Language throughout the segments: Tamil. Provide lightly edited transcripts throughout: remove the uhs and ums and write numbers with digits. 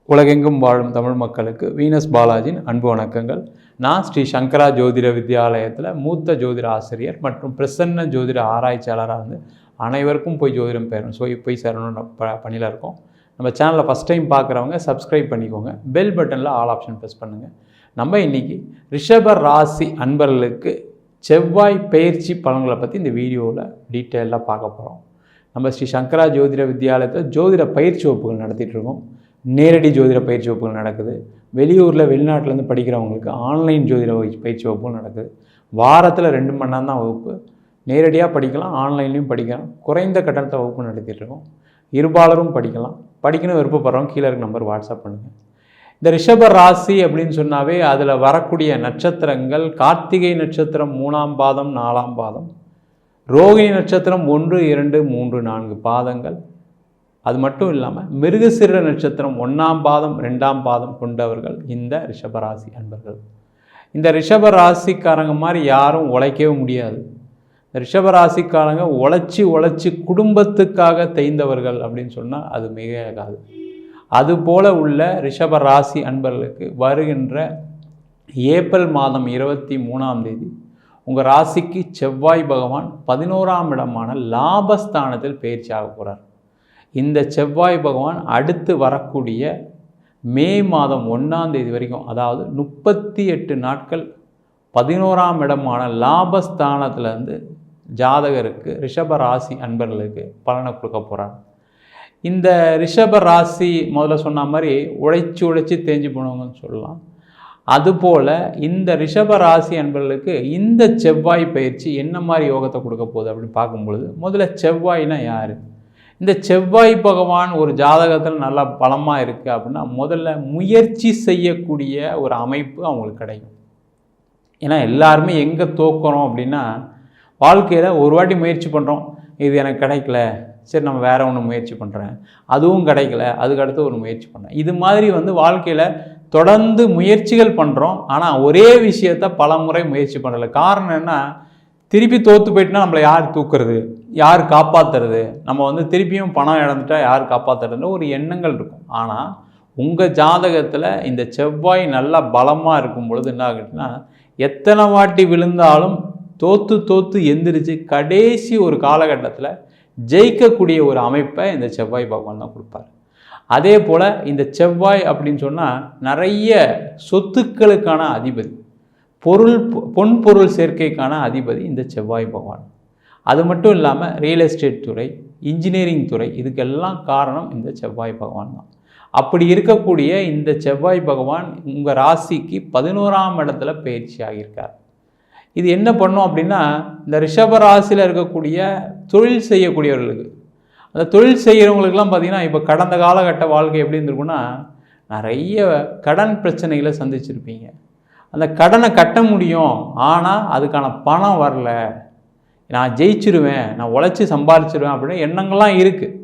உலகெங்கும் வாழும் தமிழ் மக்களுக்கு வீனஸ் பாலாஜியின் அன்பு வணக்கங்கள். நான் ஸ்ரீ சங்கரா ஜோதிட வித்யாலயத்தில் மூத்த ஜோதிட ஆசிரியர் மற்றும் பிரசன்ன ஜோதிட ஆராய்ச்சியாளராக வந்து அனைவருக்கும் போய் ஜோதிடம் பெறணும் போய் சேரணும்னு பணியில் இருக்கோம். நம்ம சேனலில் ஃபஸ்ட் டைம் பார்க்குறவங்க சப்ஸ்கிரைப் பண்ணிக்கோங்க, பெல் பட்டனில் ஆல் ஆப்ஷன் ப்ரெஸ் பண்ணுங்கள். நம்ம இன்றைக்கி ரிஷப ராசி அன்பர்களுக்கு செவ்வாய் பயிற்சி பலன்களை பற்றி இந்த வீடியோவில் டீட்டெயிலாக பார்க்க போகிறோம். நம்ம ஸ்ரீ சங்கரா ஜோதிட வித்யாலயத்தில் ஜோதிட பயிற்சி வகுப்புகள் நடத்திட்டுருக்கோம். நேரடி ஜோதிட பயிற்சி வகுப்புகள் நடக்குது. வெளியூரில் வெளிநாட்டிலேருந்து படிக்கிறவங்களுக்கு ஆன்லைன் ஜோதிட பயிற்சி வகுப்புகள் நடக்குது. வாரத்தில் 2 மணி நேரம் தான் வகுப்பு. நேரடியாக படிக்கலாம், ஆன்லைன்லேயும் படிக்கலாம். குறைந்த கட்டணத்தை வகுப்பு நடத்திட்டுருக்கோம். இருபாலரும் படிக்கலாம். படிக்கணும் விருப்பப்படுறவங்க கீழே இருக்க நம்பர் வாட்ஸ்அப் பண்ணுங்கள். இந்த ரிஷப ராசி அப்படின்னு சொன்னாவே அதில் வரக்கூடிய நட்சத்திரங்கள் கார்த்திகை நட்சத்திரம் 3ஆம் பாதம் 4ஆம் பாதம், ரோகிணி நட்சத்திரம் 1, 2, 3, 4 பாதங்கள். அது மட்டும் இல்லாமல் மிருகசீரிட நட்சத்திரம் 1ஆம் பாதம் 2ஆம் பாதம் கொண்டவர்கள் இந்த ரிஷபராசி அன்பர்கள். இந்த ரிஷபராசிக்காரங்க மாதிரி யாரும் உழைக்கவே முடியாது. இந்த ரிஷபராசிக்காரங்க உழைச்சி குடும்பத்துக்காக தேய்ந்தவர்கள் அப்படின்னு சொன்னால் அது மிகையாகாது. அதுபோல் உள்ள ரிஷபராசி அன்பர்களுக்கு வருகின்ற ஏப்ரல் மாதம் 23ஆம் தேதி உங்கள் ராசிக்கு செவ்வாய் பகவான் 11ஆம் இடமான லாபஸ்தானத்தில் பயிற்சி ஆக போகிறார். இந்த செவ்வாய் பகவான் அடுத்து வரக்கூடிய மே மாதம் 1ஆம் தேதி வரைக்கும், அதாவது 38 நாட்கள் 11ஆம் இடமான லாபஸ்தானத்திலேருந்து ஜாதகருக்கு ரிஷப ராசி அன்பர்களுக்கு பலனை கொடுக்க போகிறார். இந்த ரிஷப ராசி முதல்ல சொன்ன மாதிரி உழைச்சி தேஞ்சு போனவங்கன்னு சொல்லலாம். அதுபோல் இந்த ரிஷப ராசி அன்பர்களுக்கு இந்த செவ்வாய் பயிற்சி என்ன மாதிரி யோகத்தை கொடுக்க போகுது அப்படின்னு பார்க்கும்பொழுது, முதல்ல செவ்வாய்னா யார்? இந்த செவ்வாய் பகவான் ஒரு ஜாதகத்தில் நல்லா பலமாக இருக்குது அப்படின்னா முதல்ல முயற்சி செய்யக்கூடிய ஒரு அமைப்பு அவங்களுக்கு கிடைக்கும். ஏன்னா எல்லாருமே எங்கே தோக்குறோம் அப்படின்னா, வாழ்க்கையில் ஒரு வாட்டி முயற்சி பண்ணுறோம், இது எனக்கு கிடைக்கல, சரி நம்ம வேறு ஒன்று முயற்சி பண்ணுறேன், அதுவும் கிடைக்கல, அதுக்கடுத்து ஒரு முயற்சி பண்ணுறேன். இது மாதிரி வந்து வாழ்க்கையில் தொடர்ந்து முயற்சிகள் பண்ணுறோம். ஆனால் ஒரே விஷயத்தை பல முறை முயற்சி பண்ணலை. காரணம் என்ன? திருப்பி தோற்று போயிட்டுனா நம்மளை யார் தூக்குறது, யார் காப்பாற்றுறது, நம்ம வந்து திருப்பியும் பணம் இழந்துட்டா யார் காப்பாற்றுறதுன்னு ஒரு எண்ணங்கள் இருக்கும். ஆனால் உங்கள் ஜாதகத்தில் இந்த செவ்வாய் நல்லா பலமாக இருக்கும் பொழுது என்ன ஆகுதுன்னா, எத்தனை வாட்டி விழுந்தாலும் தோற்று எந்திரிச்சு கடைசி ஒரு காலகட்டத்தில் ஜெயிக்கக்கூடிய ஒரு அமைப்பை இந்த செவ்வாய் பகவான் தான் கொடுப்பார். அதே போல் இந்த செவ்வாய் அப்படின்னு சொன்னால் நிறைய சொத்துக்களுக்கான அதிபதி, பொன்பொருள் சேர்க்கைக்கான அதிபதி இந்த செவ்வாய் பகவான். அது மட்டும் இல்லாமல் ரியல் எஸ்டேட் துறை, இன்ஜினியரிங் துறை, இதுக்கெல்லாம் காரணம் இந்த செவ்வாய் பகவான் தான். அப்படி இருக்கக்கூடிய இந்த செவ்வாய் பகவான் உங்கள் ராசிக்கு 11ஆம் இடத்துல பயிற்சி ஆகியிருக்கார். இது என்ன பண்ணும் அப்படின்னா, இந்த ரிஷப ராசியில் இருக்கக்கூடிய தொழில் செய்யக்கூடியவர்களுக்கு, அந்த தொழில் செய்கிறவங்களுக்கெல்லாம் பார்த்திங்கன்னா, இப்போ கடந்த காலகட்ட வாழ்க்கை எப்படி இருந்திருக்குன்னா, நிறைய கடன் பிரச்சனைகளை சந்திச்சிருப்பீங்க. அந்த கடனை கட்ட முடியும், ஆனால் அதுக்கான பணம் வரல, நான் ஜெயிச்சிருவேன், நான் உழைச்சி சம்பாரிச்சிருவேன் அப்படின்னு எண்ணங்கள்லாம் இருக்குது.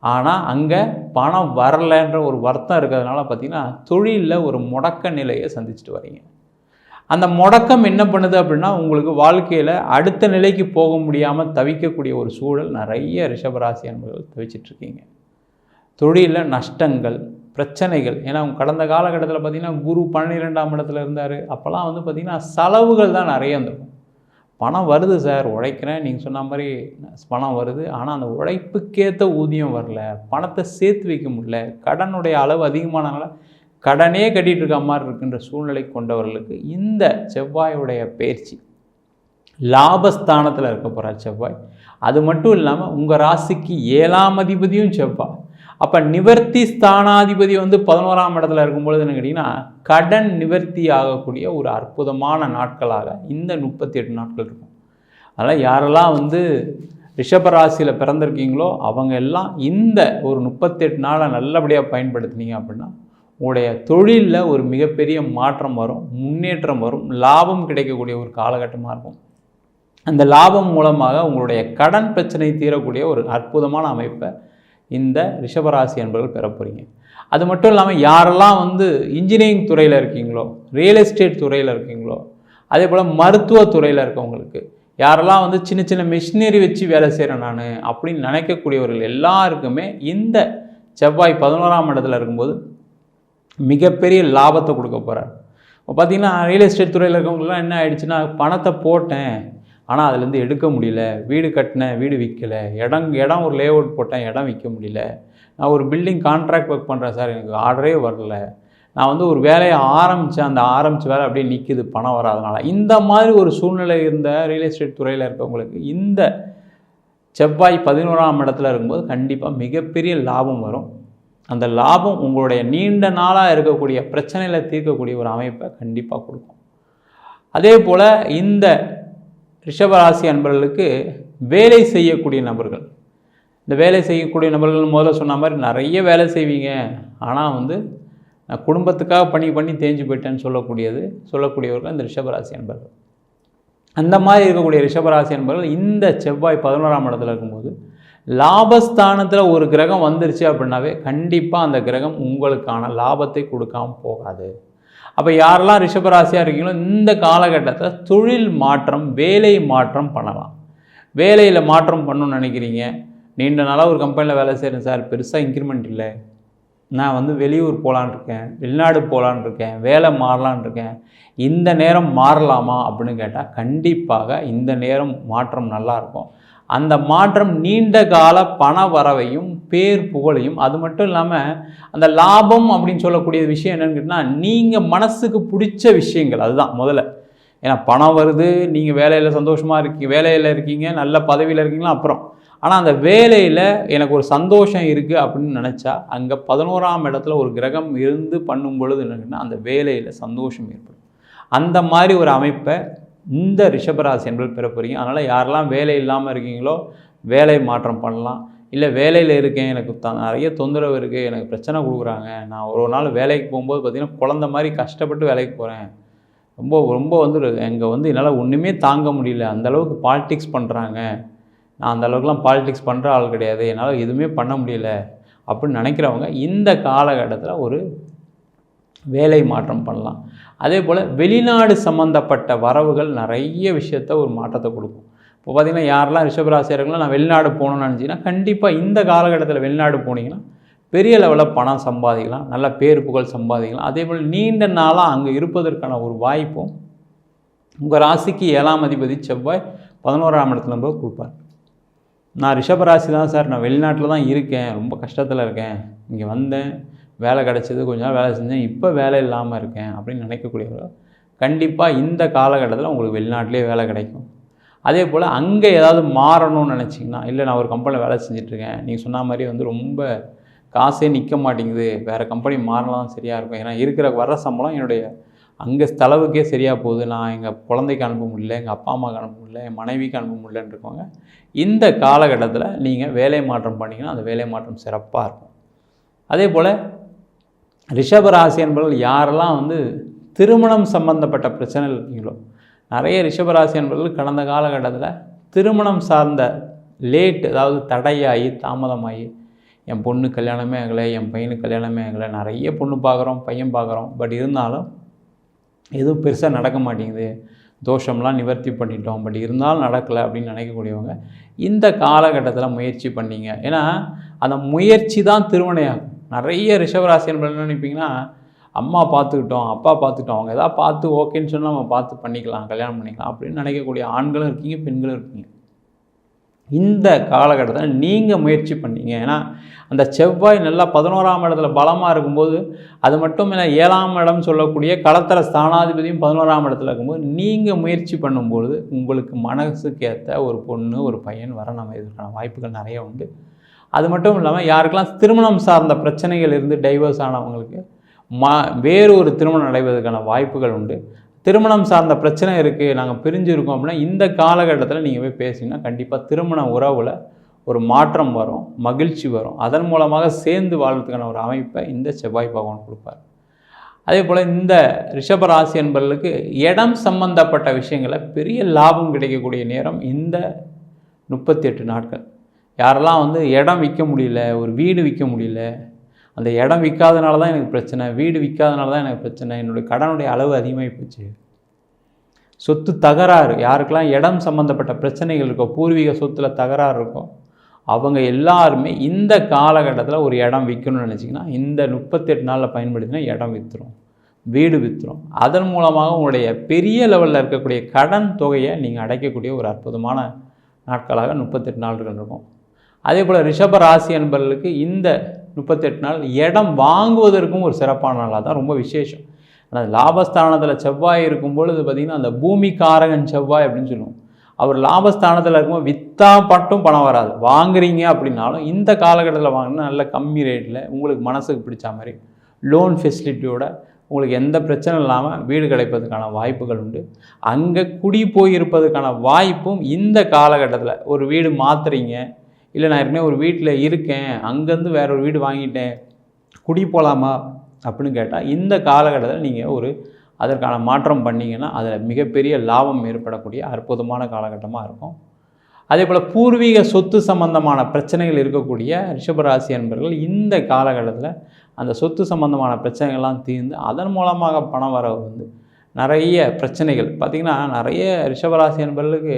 ஆனால் அங்கே பணம் வரலைன்ற ஒரு வருத்தம் இருக்கிறதுனால பார்த்திங்கன்னா தொழிலில் ஒரு முடக்க நிலையை சந்திச்சுட்டு வரீங்க. அந்த முடக்கம் என்ன பண்ணுது அப்படின்னா, உங்களுக்கு வாழ்க்கையில் அடுத்த நிலைக்கு போக முடியாமல் தவிக்கக்கூடிய ஒரு சூழல் நிறைய ரிஷபராசி அன்பர்கள் தவிச்சிட்ருக்கீங்க. தொழிலில் நஷ்டங்கள், பிரச்சனைகள். ஏன்னா கடந்த காலகட்டத்தில் பார்த்திங்கன்னா குரு 12ஆம் இடத்துல இருந்தார். அப்போல்லாம் வந்து பார்த்திங்கன்னா செலவுகள் தான் நிறைய இருந்திருக்கும். பணம் வருது சார், உழைக்கிறேன், நீங்கள் சொன்ன மாதிரி பணம் வருது, ஆனால் அந்த உழைப்புக்கேற்ற ஊதியம் வரல, பணத்தை சேர்த்து வைக்க முடியல, கடனுடைய அளவு அதிகமானனால கடனே கட்டிகிட்டு இருக்க மாதிரி இருக்கின்ற சூழ்நிலை கொண்டவர்களுக்கு இந்த செவ்வாயுடைய பயிற்சி லாபஸ்தானத்தில் இருக்க போகிறார் செவ்வாய். அது மட்டும் இல்லாமல் உங்கள் ராசிக்கு 7ஆம் அதிபதியும் செவ்வாய். அப்போ நிவர்த்தி ஸ்தானாதிபதி வந்து 11ஆம் இடத்துல இருக்கும்பொழுது என்ன கேட்டிங்கன்னா, கடன் நிவர்த்தி ஆகக்கூடிய ஒரு அற்புதமான நாட்களாக இந்த 38 நாட்கள் இருக்கும். அதனால் யாரெல்லாம் வந்து ரிஷபராசியில் பிறந்திருக்கீங்களோ அவங்க எல்லாம் இந்த ஒரு 38 நாளை நல்லபடியாக பயன்படுத்தினீங்க அப்படின்னா உங்களுடைய தொழிலில் ஒரு மிகப்பெரிய மாற்றம் வரும், முன்னேற்றம் வரும், லாபம் கிடைக்கக்கூடிய ஒரு காலகட்டமாக இருக்கும். அந்த லாபம் மூலமாக உங்களுடைய கடன் பிரச்சனை தீரக்கூடிய ஒரு அற்புதமான அமைப்பை இந்த ரிஷபராசி என்பவர்கள் பெற போகிறீங்க. அது மட்டும் இல்லாமல் யாரெல்லாம் வந்து இன்ஜினியரிங் துறையில் இருக்கீங்களோ, ரியல் எஸ்டேட் துறையில் இருக்கீங்களோ, அதே போல் மருத்துவத்துறையில் இருக்கவங்களுக்கு, யாரெல்லாம் வந்து சின்ன மிஷினரி வச்சு வேலை செய்கிறேன் நான் அப்படின்னு நினைக்கக்கூடியவர்கள் எல்லாருக்குமே இந்த செவ்வாய் 11ஆம் இடத்துல இருக்கும்போது மிகப்பெரிய லாபத்தை கொடுக்க போகிறார். இப்போ பார்த்திங்கன்னா ரியல் எஸ்டேட் துறையில் இருக்கவங்களுக்குலாம் என்ன ஆகிடுச்சுன்னா, பணத்தை போட்டேன் ஆனால் அதுலேருந்து எடுக்க முடியல, வீடு கட்டினேன் வீடு விற்கலை, இடம் ஒரு லே அவுட் போட்டேன் இடம் விற்க முடியல, நான் ஒரு பில்டிங் கான்ட்ராக்ட் ஒர்க் பண்ணுறேன் சார் எனக்கு ஆர்டரே வரல, நான் வந்து ஒரு வேலையை ஆரம்பித்தேன் அந்த ஆரம்பித்த வேலை அப்படியே நிற்கிது பணம் வராதனால. இந்த மாதிரி ஒரு சூழ்நிலை இருந்த ரியல் எஸ்டேட் துறையில் இருக்கவங்களுக்கு இந்த செவ்வாய் 11ஆம் இடத்துல இருக்கும்போது கண்டிப்பாக மிகப்பெரிய லாபம் வரும். அந்த லாபம் உங்களுடைய நீண்ட நாளாக இருக்கக்கூடிய பிரச்சனைகளை தீர்க்கக்கூடிய ஒரு அமைப்பை கண்டிப்பாக கொடுக்கும். அதே போல் இந்த ரிஷபராசி அன்பர்களுக்கு வேலை செய்யக்கூடிய நபர்கள், இந்த வேலை செய்யக்கூடிய நபர்கள் முதல்ல சொன்ன மாதிரி நிறைய வேலை செய்வீங்க, ஆனால் வந்து நான் குடும்பத்துக்காக பண்ணி தேஞ்சு போயிட்டேன்னு சொல்லக்கூடியவர்கள் இந்த ரிஷபராசி அன்பர்கள். அந்த மாதிரி இருக்கக்கூடிய ரிஷபராசி அன்பர்கள் இந்த செவ்வாய் 11ஆம் இடத்துல இருக்கும்போது லாபஸ்தானத்தில் ஒரு கிரகம் வந்துருச்சு அப்படின்னாவே கண்டிப்பாக அந்த கிரகம் உங்களுக்கான லாபத்தை கொடுக்காமல் போகாது. அப்போ யாரெல்லாம் ரிஷபராசியாக இருக்கீங்களோ இந்த காலகட்டத்தில் தொழில் மாற்றம் வேலை மாற்றம் பண்ணலாம். வேலையில் மாற்றம் பண்ணணும்னு நினைக்கிறீங்க, நீண்ட நாளாக ஒரு கம்பெனியில் வேலை செய்கிறேன் சார், பெருசாக இன்க்ரிமெண்ட் இல்லை, நான் வந்து வெளியூர் போகலான் இருக்கேன், வெளிநாடு போகலான் இருக்கேன், வேலை மாறலான் இருக்கேன், இந்த நேரம் மாறலாமா அப்படின்னு கேட்டால் கண்டிப்பாக இந்த நேரம் மாற்றம் நல்லாயிருக்கும். அந்த மாற்றம் நீண்ட கால பண வரவையும் பேர் புகழையும், அது மட்டும் இல்லாமல் அந்த லாபம் அப்படின்னு சொல்லக்கூடிய விஷயம் என்னென்னு கேட்டால் நீங்கள் மனசுக்கு பிடிச்ச விஷயங்கள் அதுதான் முதல்ல. ஏன்னா பணம் வருது, நீங்கள் வேலையில் சந்தோஷமாக வேலையில் இருக்கீங்க, நல்ல பதவியில் இருக்கீங்களா அப்புறம், ஆனால் அந்த வேலையில் எனக்கு ஒரு சந்தோஷம் இருக்குது அப்படின்னு நினச்சா அங்கே 11ஆம் இடத்துல ஒரு கிரகம் இருந்து பண்ணும் பொழுது என்னன்னா அந்த வேலையில் சந்தோஷம் ஏற்படும். அந்த மாதிரி ஒரு அமைப்பை இந்த ரிஷபராசி என்பது பெற போகிறீங்க. அதனால் யாரெல்லாம் வேலை இல்லாமல் இருக்கீங்களோ வேலை மாற்றம் பண்ணலாம். இல்லை வேலையில் இருக்கேன், எனக்கு நிறைய தொந்தரவு இருக்குது, எனக்கு பிரச்சனை கொடுக்குறாங்க, நான் ஒரு நாள் வேலைக்கு போகும்போது பார்த்திங்கன்னா குழந்த மாதிரி கஷ்டப்பட்டு வேலைக்கு போகிறேன், ரொம்ப வந்து எங்கள் வந்து என்னால் ஒன்றுமே தாங்க முடியல, அந்தளவுக்கு பாலிடிக்ஸ் பண்ணுறாங்க, நான் அந்த அளவுக்குலாம் பாலிடிக்ஸ் பண்ணுற ஆள் கிடையாது, என்னால் எதுவுமே பண்ண முடியல அப்படின்னு நினைக்கிறவங்க இந்த காலகட்டத்தில் ஒரு வேலை மாற்றம் பண்ணலாம். அதே போல் வெளிநாடு சம்மந்தப்பட்ட வரவுகள் நிறைய விஷயத்த ஒரு மாற்றத்தை கொடுக்கும். இப்போ பார்த்திங்கன்னா யாரெல்லாம் ரிஷபராசியர்கள்லாம் நான் வெளிநாடு போகணும்னு நினச்சிங்கன்னா கண்டிப்பாக இந்த காலகட்டத்தில் வெளிநாடு போனீங்கன்னா பெரிய லெவலில் பணம் சம்பாதிக்கலாம், நல்ல பேர் புகழ் சம்பாதிக்கலாம். அதே போல் நீண்ட நாளாக அங்கே இருப்பதற்கான ஒரு வாய்ப்பும் உங்கள் ராசிக்கு 7ஆம் அதிபதி செவ்வாய் 11ஆம் இடத்துல போய் கொடுப்பார். நான் ரிஷபராசி தான் சார், நான் வெளிநாட்டில் தான் இருக்கேன், ரொம்ப கஷ்டத்தில் இருக்கேன், இங்கே வந்தேன், வேலை கிடச்சிது, கொஞ்ச நாள் வேலை செஞ்சேன், இப்போ வேலை இல்லாமல் இருக்கேன் அப்படின்னு நினைக்கக்கூடியவர்கள் கண்டிப்பாக இந்த காலகட்டத்தில் உங்களுக்கு வெளிநாட்டிலே வேலை கிடைக்கும். அதே போல் அங்கே ஏதாவது மாறணும்னு நினச்சிங்கன்னா, இல்லை நான் ஒரு கம்பெனியில் வேலை செஞ்சிட்ருக்கேன், நீங்கள் சொன்ன மாதிரி வந்து ரொம்ப காசே நிற்க மாட்டேங்குது, வேறு கம்பெனி மாறலாம் சரியாக இருக்கும், ஏன்னா இருக்கிற வர சம்பளம் என்னுடைய அங்கே செலவுக்கே சரியாக போகுது, நான் எங்கள் குழந்தைக்கு அனுப்ப முடியல, எங்கள் அப்பா அம்மாவுக்கு அனுப்ப முடியல, என் மனைவிக்கு அனுப்ப முடியலன்னு இருக்கவங்க இந்த காலகட்டத்தில் நீங்கள் வேலை மாற்றம் பண்ணிங்கன்னா அந்த வேலை மாற்றம் சிறப்பாக இருக்கும். அதே போல் ரிஷபராசி என்பவர்கள் யாரெல்லாம் வந்து திருமணம் சம்பந்தப்பட்ட பிரச்சனைகள் இருக்கீங்களோ, நிறைய ரிஷபராசி என்பவர்கள் கடந்த காலகட்டத்தில் திருமணம் சார்ந்த லேட், அதாவது தடையாகி தாமதமாகி என் பொண்ணு கல்யாணமே ஆகலை, என் பையனுக்கு கல்யாணமே ஆகலை, நிறைய பொண்ணு பார்க்குறோம் பையன் பார்க்குறோம், பட் இருந்தாலும் எதுவும் பெருசாக நடக்க மாட்டேங்குது, தோஷம்லாம் நிவர்த்தி பண்ணிட்டோம், பட் இருந்தாலும் நடக்கலை அப்படின்னு நினைக்கக்கூடியவங்க இந்த காலகட்டத்தில் முயற்சி பண்ணிங்க. ஏன்னா அந்த முயற்சி தான் திருமணையாகும். நிறைய ரிஷபராசி என்பது என்ன நினைப்பீங்கன்னா, அம்மா பார்த்துக்கிட்டோம் அப்பா பார்த்துக்கிட்டோம், அவங்க எதாவது பார்த்து ஓகேன்னு சொன்னால் நம்ம பார்த்து பண்ணிக்கலாம், கல்யாணம் பண்ணிக்கலாம் அப்படின்னு நினைக்கக்கூடிய ஆண்களும் இருக்கீங்க, பெண்களும் இருக்கீங்க. இந்த காலகட்டத்தில் நீங்கள் முயற்சி பண்ணீங்க. ஏன்னா அந்த செவ்வாய் நல்லா 11ஆம் இடத்துல பலமாக இருக்கும்போது, அது மட்டும் இல்லை 7ஆம் இடம் சொல்லக்கூடிய களத்திர ஸ்தானாதிபதியும் 11ஆம் இடத்துல இருக்கும்போது நீங்கள் முயற்சி பண்ணும்பொழுது உங்களுக்கு மனசுக்கு ஏற்ற ஒரு பொண்ணு ஒரு பையன் வர நம்ம இதற்கான வாய்ப்புகள் நிறைய உண்டு. அது மட்டும் இல்லாமல் யாருக்கெல்லாம் திருமணம் சார்ந்த பிரச்சனைகள் இருந்து டைவர்ஸ் ஆனவங்களுக்கு வேறு ஒரு திருமணம் நடைபெறுவதற்கான வாய்ப்புகள் உண்டு. திருமணம் சார்ந்த பிரச்சனை இருக்குது, நாங்கள் பிரிஞ்சுருக்கோம் அப்படின்னா இந்த காலகட்டத்தில் நீங்கள் போய் பேசிங்கன்னா கண்டிப்பாக திருமண உறவில் ஒரு மாற்றம் வரும், மகிழ்ச்சி வரும், அதன் மூலமாக சேர்ந்து வாழ்றதுக்கான ஒரு அமைப்பை இந்த செவ்வாய் பகவான் கொடுப்பார். அதே போல் இந்த ரிஷபராசி என்பவர்களுக்கு இடம் சம்பந்தப்பட்ட விஷயங்களை பெரிய லாபம் கிடைக்கக்கூடிய நேரம் இந்த 38 நாட்கள். யாரெல்லாம் வந்து இடம் விற்க முடியல, ஒரு வீடு விற்க முடியல, அந்த இடம் விற்காதனால தான் எனக்கு பிரச்சனை, வீடு விற்காதனால தான் எனக்கு பிரச்சனை, என்னுடைய கடனுடைய அளவு அதிகமாகி போச்சு, சொத்து தகராறு, யாருக்கெல்லாம் இடம் சம்மந்தப்பட்ட பிரச்சனைகள் இருக்கோ, பூர்வீக சொத்தில் தகராறு இருக்கும், அவங்க எல்லாருமே இந்த காலகட்டத்தில் ஒரு இடம் விற்கணும்னு நினச்சிங்கன்னா இந்த 38 நாளில் பயன்படுத்தினா இடம் விற்றுரும், வீடு விற்றுரும். அதன் மூலமாக உங்களுடைய பெரிய லெவலில் இருக்கக்கூடிய கடன் தொகையை நீங்கள் அடைக்கக்கூடிய ஒரு அற்புதமான நாட்களாக 38 நாட்கள் இருக்கும். அதே போல் ரிஷப ராசி என்பவர்களுக்கு இந்த 38 நாள் இடம் வாங்குவதற்கும் ஒரு சிறப்பான நாளாக தான், ரொம்ப விசேஷம். ஆனால் லாபஸ்தானத்தில் செவ்வாய் இருக்கும் பொழுது பார்த்திங்கன்னா அந்த பூமிக்காரகன் செவ்வாய் அப்படின்னு சொல்லுவோம். அவர் லாபஸ்தானத்தில் இருக்கும்போது விற்றா மட்டும் பணம் வராது. வாங்குறீங்க அப்படின்னாலும் இந்த காலகட்டத்தில் வாங்கினா நல்ல கம்மி ரேட்டில் உங்களுக்கு மனசுக்கு பிடிச்ச மாதிரி லோன் ஃபெசிலிட்டியோட உங்களுக்கு எந்த பிரச்சனை இல்லாமல் வீடு கிடைப்பதற்கான வாய்ப்புகள் உண்டு. அங்கே குடி போயிருப்பதற்கான வாய்ப்பும் இந்த காலகட்டத்தில், ஒரு வீடு மாற்றுறீங்க, இல்லை நான் ஏற்கனவே ஒரு வீட்டில் இருக்கேன், அங்கேருந்து வேற ஒரு வீடு வாங்கிட்டேன், குடி போகலாமா அப்படின்னு கேட்டால் இந்த காலகட்டத்தில் நீங்கள் அதற்கான மாற்றம் பண்ணிங்கன்னா அதில் மிகப்பெரிய லாபம் ஏற்படக்கூடிய அற்புதமான காலகட்டமாக இருக்கும். அதே போல் பூர்வீக சொத்து சம்பந்தமான பிரச்சனைகள் இருக்கக்கூடிய ரிஷபராசி என்பவர்கள் இந்த காலகட்டத்தில் அந்த சொத்து சம்பந்தமான பிரச்சனைகள்லாம் தீர்ந்து அதன் மூலமாக பணம் வரவு நிறைய பிரச்சனைகள் பார்த்திங்கன்னா, நிறைய ரிஷபராசி என்பவர்களுக்கு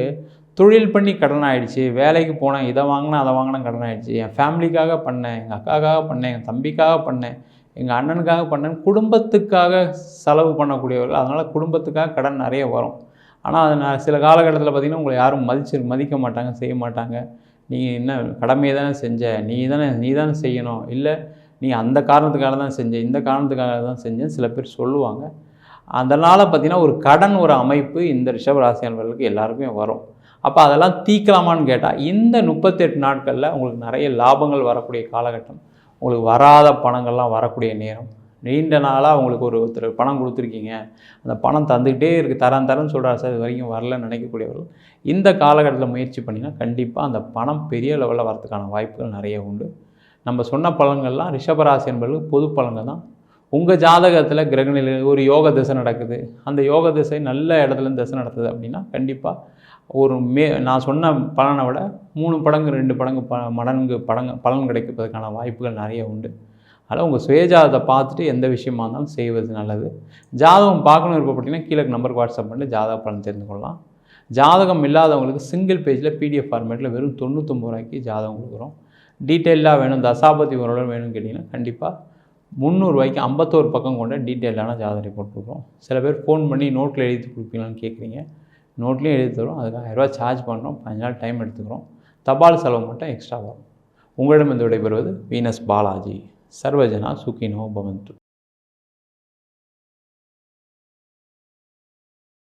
தொழில் பண்ணி கடன் ஆகிடுச்சு, வேலைக்கு போனேன், இதை வாங்கினேன் அதை வாங்கினேன் கடன் ஆகிடுச்சு, என் ஃபேமிலிக்காக பண்ணேன், எங்கள் அக்காக்காக பண்ணேன், எங்கள் தம்பிக்காக பண்ணேன், எங்கள் அண்ணனுக்காக பண்ணேன், குடும்பத்துக்காக செலவு பண்ணக்கூடியவர்கள். அதனால் குடும்பத்துக்காக கடன் நிறைய வரும். ஆனால் அது சில காலகட்டத்தில் பார்த்திங்கன்னா உங்களை யாரும் மதிக்க மாட்டாங்க, செய்ய மாட்டாங்க. நீ என்ன கடமையை தானே செஞ்ச, நீ தானே செய்யணும், இல்லை நீ அந்த காரணத்துக்காக தான் செஞ்ச, இந்த காரணத்துக்காக தான் செஞ்சேன்னு சில பேர் சொல்லுவாங்க. அதனால் பார்த்திங்கன்னா ஒரு கடன் ஒரு அமைப்பு இந்த ரிஷபராசியானவர்களுக்கு எல்லாருக்குமே வரும். அப்போ அதெல்லாம் தீர்க்கலாமான்னு கேட்டால் இந்த 38 நாட்களில் உங்களுக்கு நிறைய லாபங்கள் வரக்கூடிய காலகட்டம், உங்களுக்கு வராத பணங்கள்லாம் வரக்கூடிய நேரம். நீண்ட நாளாக உங்களுக்கு ஒருத்தர் பணம் கொடுத்துருக்கீங்க, அந்த பணம் தந்துக்கிட்டே இருக்குது, தரேன்னு சொல்கிறார் சார், இது வரைக்கும் வரலன்னு நினைக்கக்கூடியவர்கள் இந்த காலகட்டத்தில் முயற்சி பண்ணிங்கன்னா கண்டிப்பாக அந்த பணம் பெரிய லெவலில் வரதுக்கான வாய்ப்புகள் நிறைய உண்டு. நம்ம சொன்ன பலன்கள்லாம் ரிஷபராசி என்பவர்களுக்கு பொது பலன்கள் தான். உங்கள் ஜாதகத்தில் கிரகநிலை ஒரு யோக திசை நடக்குது, அந்த யோக திசை நல்ல இடத்துலேருந்து திசை நடத்துது அப்படின்னா கண்டிப்பாக நான் சொன்ன பலனை விட 3 மடங்கு 2 மடங்கு பலன் கிடைப்பதற்கான வாய்ப்புகள் நிறைய உண்டு. அதனால் உங்கள் சுயஜாதத்தை பார்த்துட்டு எந்த விஷயமா இருந்தாலும் செய்வது நல்லது. ஜாதகம் பார்க்கணும் விருப்பப்பட்டீங்கன்னா கீழே நம்பருக்கு வாட்ஸ்அப் பண்ணி ஜாதக பலன் தெரிந்து கொள்ளலாம். ஜாதகம் இல்லாதவங்களுக்கு சிங்கிள் பேஜில் PDF ஃபார்மேட்டில் வெறும் 99 ரூபாய்க்கு ஜாதகம் கொடுக்குறோம். டீட்டெயிலாக வேணும், தசாபதி உறவுடன் வேணும்னு கேட்டிங்கன்னா கண்டிப்பாக 300 ரூபாய்க்கு 51 பக்கம் கொண்ட டீட்டெயிலான ஜாதக ரிப்போர்ட் கொடுக்குறோம். சில பேர் ஃபோன் பண்ணி நோட்டில் எழுதி கொடுப்பீங்களான்னு கேட்குறீங்க. நோட்லேயும் எழுதி தரும், அதுக்கு 1000 ரூபா சார்ஜ் பண்ணுறோம், 15 நாள் டைம் எடுத்துக்கிறோம். தபால் செலவு மட்டும் எக்ஸ்ட்ரா வரும். உங்களிடம் விடைபெறுவது வீனஸ் பாலாஜி. சர்வஜனா சுகினோ பவந்து.